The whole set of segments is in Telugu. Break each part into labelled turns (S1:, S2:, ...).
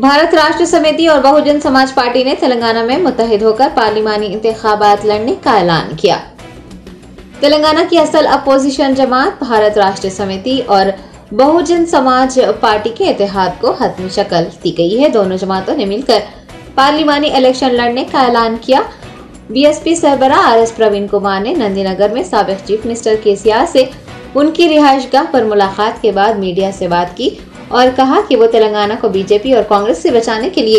S1: भारत राष्ट्र समिति और बहुजन समाज पार्टी ने तेलंगाना में मुत्तहिद होकर पार्लिमानी इंतखाबात लड़ने का ऐलान किया। तेलंगाना की असल अपोजिशन जमात भारत राष्ट्र समिति और बहुजन समाज पार्टी के इत्तेहाद को हतमी शक्ल दी गई है। दोनों जमातों ने मिलकर पार्लिमानी इलेक्शन लड़ने का ऐलान किया। बीएसपी सरबराह आरएस प्रवीण कुमार ने नंदीनगर में साबिक चीफ मिनिस्टर केसीआर से उनकी रिहाइशगाह पर मुलाकात के बाद मीडिया से बात की और कहा कि वो तेलंगाना को बीजेपी और कांग्रेस से बचाने के लिए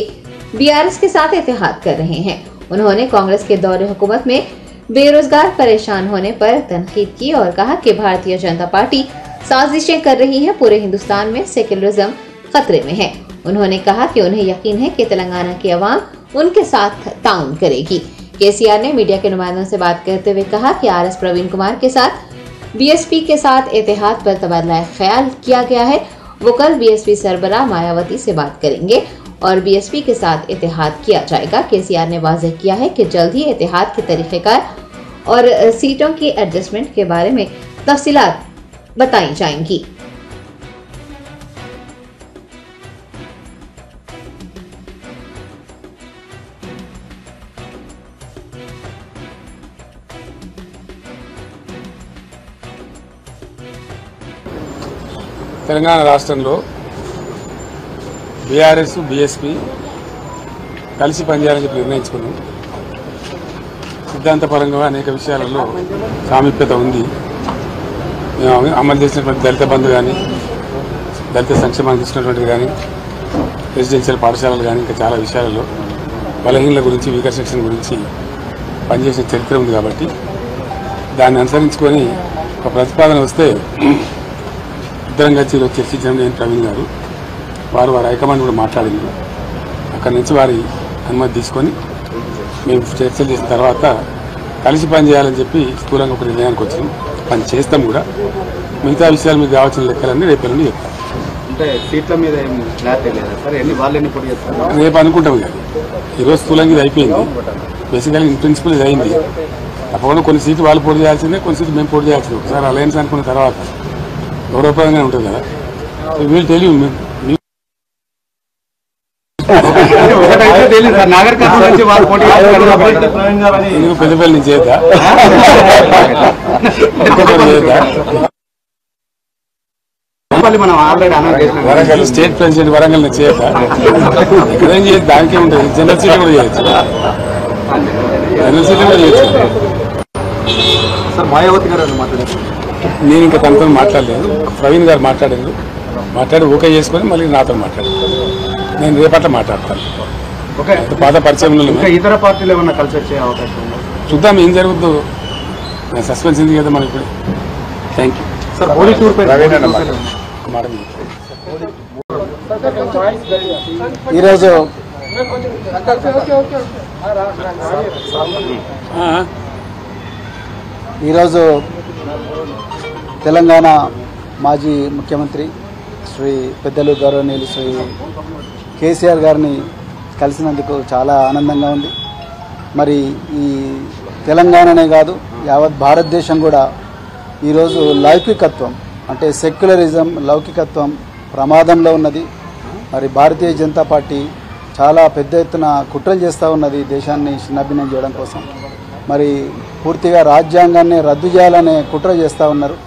S1: बीआरएस के साथ इत्तेहाद कर रहे हैं। उन्होंने कांग्रेस के दौरे हुकूमत में बेरोजगार परेशान होने पर तनकीद की और कहा कि भारतीय जनता पार्टी साजिशें कर रही है। पूरे हिंदुस्तान में सेक्युलरिज्म खतरे में है। उन्होंने कहा कि उन्हें यकीन है कि तेलंगाना की आवाम उनके साथ ताउन करेगी। केसीआर ने मीडिया के नुमाइंदों से बात करते हुए कहा कि आरएस प्रवीण कुमार के साथ बीएसपी के साथ इत्तेहाद पर तबादला ख्याल किया गया है। वो कल बीएसपी सरबराह मायावती से बात करेंगे और बीएसपी के साथ इत्तेहाद किया जाएगा। केसीआर ने वाज़ेह किया है कि जल्द ही इत्तेहाद के तरीक़ेकार और सीटों की एडजस्टमेंट के बारे में तफसीलात बताई जाएंगी।
S2: తెలంగాణ రాష్ట్రంలో బీఆర్ఎస్ బీఎస్పీ కలిసి పనిచేయాలని చెప్పి నిర్ణయించుకున్నాం. సిద్ధాంతపరంగా అనేక విషయాలలో సామీప్యత ఉంది. అమలు చేసినటువంటి దళిత బంధు కానీ, దళిత సంక్షేమానికి ఇచ్చినటువంటిది కానీ, రెసిడెన్షియల్ పాఠశాలలు కానీ, ఇంకా చాలా విషయాలలో బలహీనల గురించి, వీకర్ సెక్షన్ గురించి పనిచేసిన చరిత్ర ఉంది. కాబట్టి దాన్ని అనుసరించుకొని ఒక ప్రతిపాదన వస్తే ఇద్దరం కలిసి చర్చించడం నేను ప్రవీణ్ గారు వారి హైకమాండ్ కూడా మాట్లాడింది. అక్కడి నుంచి వారి అనుమతి తీసుకొని మేము చర్చలు చేసిన తర్వాత కలిసి పనిచేయాలని చెప్పి స్థూలంగా ఒక నిర్ణయానికి వచ్చాం. పని చేస్తాం కూడా. మిగతా విషయాలు మీకు కావాల్సిన లెక్కలన్నీ రేపు ఎల్లుండి చెప్తాం.
S3: అంటే సీట్ల మీద
S2: రేపు అనుకుంటాం. కానీ ఈరోజు స్థూలంగా ఇది అయిపోయింది. బేసికల్గా ఇన్ ప్రిన్సిపల్ ఇది అయింది. తప్పకుండా కొన్ని సీట్లు వాళ్ళు పోటీ చేయాల్సిందే, కొన్ని సీట్లు మేము పోటీ చేయాల్సిందే. ఒకసారి అలయన్స్ అనుకున్న తర్వాత గౌరవప్రదంగా ఉంటుంది కదా. వీళ్ళు తెలియదు పెద్దపల్లి నుంచి చేద్దా వరంగల్ స్టేట్ ప్రెసిడెంట్ వరంగల్ నుంచి చేద్దా ఎక్కడేం చేయదు. దానికే ఉంటుంది. జనరల్ సీట్ కూడా చేయొచ్చు. జనరల్ సీట్ కూడా చేయొచ్చు.
S3: మాయావతి గారు మాట్లాడారు.
S2: నేను ఇంకా తనతో మాట్లాడలేదు. ప్రవీణ్ గారు మాట్లాడి ఓకే చేసుకొని మళ్ళీ నాతో మాట్లాడారు. నేను రేపట్ల మాట్లాడతాను. పాత పరిచయం
S3: ఇతర పార్టీలు ఏమన్నా కలిసి వచ్చే అవకాశం ఉంది.
S2: చూద్దాం ఏం జరుగుతుందో. సస్పెన్స్ ఉంది కదా మన ఇప్పుడు. Thank you
S3: sir. Modi tour పై
S4: ఈరోజు తెలంగాణ మాజీ ముఖ్యమంత్రి శ్రీ పెద్దలు గౌరవనీయులు శ్రీ కేసీఆర్ గారిని కలిసినందుకు చాలా ఆనందంగా ఉంది. మరి ఈ తెలంగాణనే కాదు యావత్ భారతదేశం కూడా ఈరోజు లౌకికత్వం అంటే సెక్యులరిజం, లౌకికత్వం ప్రమాదంలో ఉన్నది. మరి భారతీయ జనతా పార్టీ చాలా పెద్ద ఎత్తున కుట్రలు చేస్తూ ఉన్నది దేశాన్ని చిన్నభిన్నం చేయడం కోసం. మరి పూర్తిగా రాజ్యాంగాన్ని రద్దు చేయాలనే కుట్ర చేస్తూ ఉన్నారు.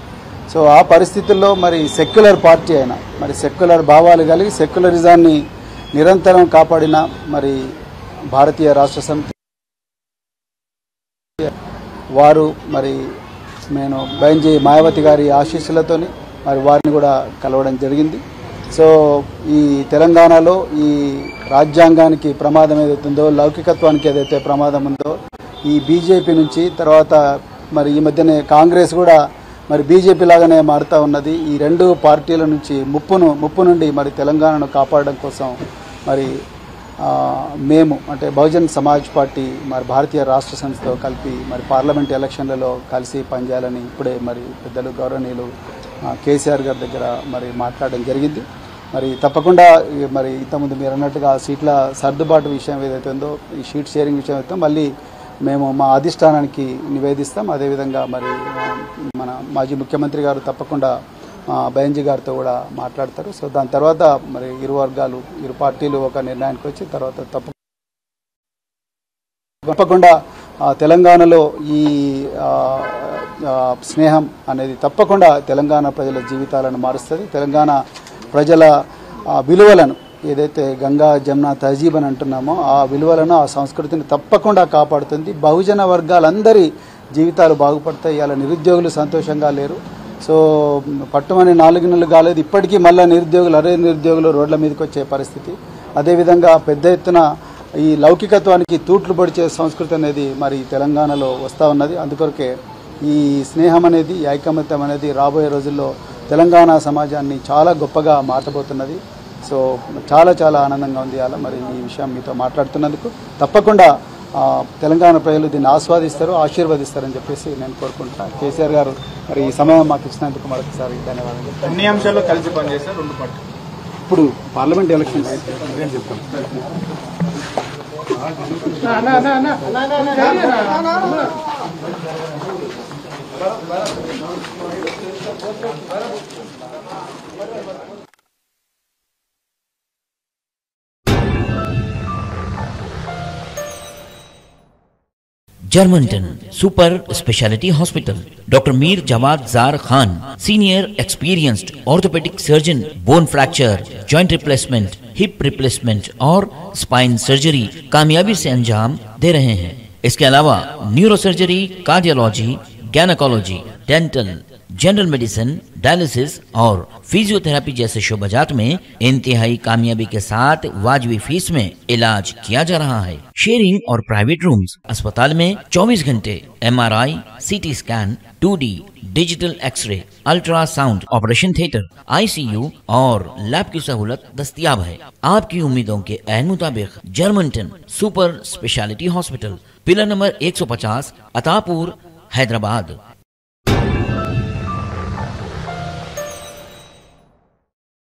S4: సో ఆ పరిస్థితుల్లో మరి సెక్యులర్ పార్టీ అయినా, మరి సెక్యులర్ భావాలు కలిగి సెక్యులరిజాన్ని నిరంతరం కాపాడిన మరి భారతీయ రాష్ట్ర సమితి వారు మరి నేను బైంజీ మాయావతి గారి ఆశీస్సులతోని మరి వారిని కూడా కలవడం జరిగింది. సో ఈ తెలంగాణలో ఈ రాజ్యాంగానికి ప్రమాదం ఏదైతుందో, లౌకికత్వానికి ఏదైతే ప్రమాదం ఉందో, ఈ బీజేపీ నుంచి తర్వాత మరి ఈ మధ్యనే కాంగ్రెస్ కూడా మరి బీజేపీ లాగానే మారుతూ ఉన్నది. ఈ రెండు పార్టీల నుంచి ముప్పు నుండి మరి తెలంగాణను కాపాడడం కోసం మరి మేము అంటే బహుజన్ సమాజ్ పార్టీ మరి భారతీయ రాష్ట్ర సమితితో కలిపి మరి పార్లమెంట్ ఎలక్షన్లలో కలిసి పనిచేయాలని ఇప్పుడే మరి పెద్దలు గౌరవనీయులు కేసీఆర్ గారి దగ్గర మరి మాట్లాడడం జరిగింది. మరి తప్పకుండా మరి ఇంతకుముందు మీరు అన్నట్టుగా సీట్ల సర్దుబాటు విషయం ఏదైతే ఉందో, ఈ షీట్ షేరింగ్ విషయం అయితే మళ్ళీ మేము మా అధిష్టానానికి నివేదిస్తాం. అదేవిధంగా మరి మన మాజీ ముఖ్యమంత్రి గారు తప్పకుండా బెంజీ గారితో కూడా మాట్లాడతారు. సో దాని తర్వాత మరి ఇరు వర్గాలు ఇరు పార్టీలు ఒక నిర్ణయానికి వచ్చి తర్వాత తప్పకుండా తెలంగాణలో ఈ స్నేహం అనేది తప్పకుండా తెలంగాణ ప్రజల జీవితాలను మారుస్తుంది. తెలంగాణ ప్రజల విలువలను ఏదైతే గంగా జమున తహజీబ్ అని అంటున్నామో ఆ విలువలను ఆ సంస్కృతిని తప్పకుండా కాపాడుతుంది. బహుజన వర్గాలందరి జీవితాలు బాగుపడతాయి. ఇలా నిరుద్యోగులు సంతోషంగా లేరు. సో పట్టుమని 4 నెలలు కాలేదు, ఇప్పటికీ మళ్ళీ నిరుద్యోగులు రోడ్ల మీదకి వచ్చే పరిస్థితి. అదేవిధంగా పెద్ద ఎత్తున ఈ లౌకికత్వానికి తూట్లు పొడిచే సంస్కృతి అనేది మరి తెలంగాణలో వస్తూ ఉన్నది. అందుకొరకే ఈ స్నేహం అనేది ఈ ఐకమత్యం అనేది రాబోయే రోజుల్లో తెలంగాణ సమాజాన్ని చాలా గొప్పగా మార్చబోతున్నది. సో చాలా చాలా ఆనందంగా ఉంది అలా మరి ఈ విషయం మీతో మాట్లాడుతున్నందుకు. తప్పకుండా తెలంగాణ ప్రజలు దీన్ని ఆస్వాదిస్తారు, ఆశీర్వదిస్తారని చెప్పేసి నేను కోరుకుంటున్నాను. కేసీఆర్ గారు మరి ఈ సమయం మాకు ఇచ్చినందుకు మరొకసారి ధన్యవాదాలు.
S3: అన్ని అంశాల్లో కలిసి పనిచేస్తారు 2 పార్టీలు.
S4: ఇప్పుడు పార్లమెంట్ ఎలక్షన్స్
S2: చెప్తాం.
S5: Germantown Super Speciality Hospital. Dr. Mir Jawad Zar Khan, Senior Experienced Orthopedic Surgeon, Bone Fracture, Joint Replacement, Hip Replacement और Spine Surgery कामयाबी से अंजाम दे रहे हैं. इसके अलावा neuro surgery, cardiology, gynaecology, dental, general medicine, dialysis और फिजियोथेरेपी जैसे शोबाजात में इंतहाई कामयाबी के साथ वाजबी फीस में इलाज किया जा रहा है. शेयरिंग और प्राइवेट रूम्स. अस्पताल में 24 घंटे MRI, CT scan, 2D digital X-ray, ultrasound, operation theatre, ICU और लैब की सहूलत दस्तयाब है. आपकी उम्मीदों के ऐन मुताबिक Germanten super speciality hospital, pillar number 150, Attapur, Hyderabad.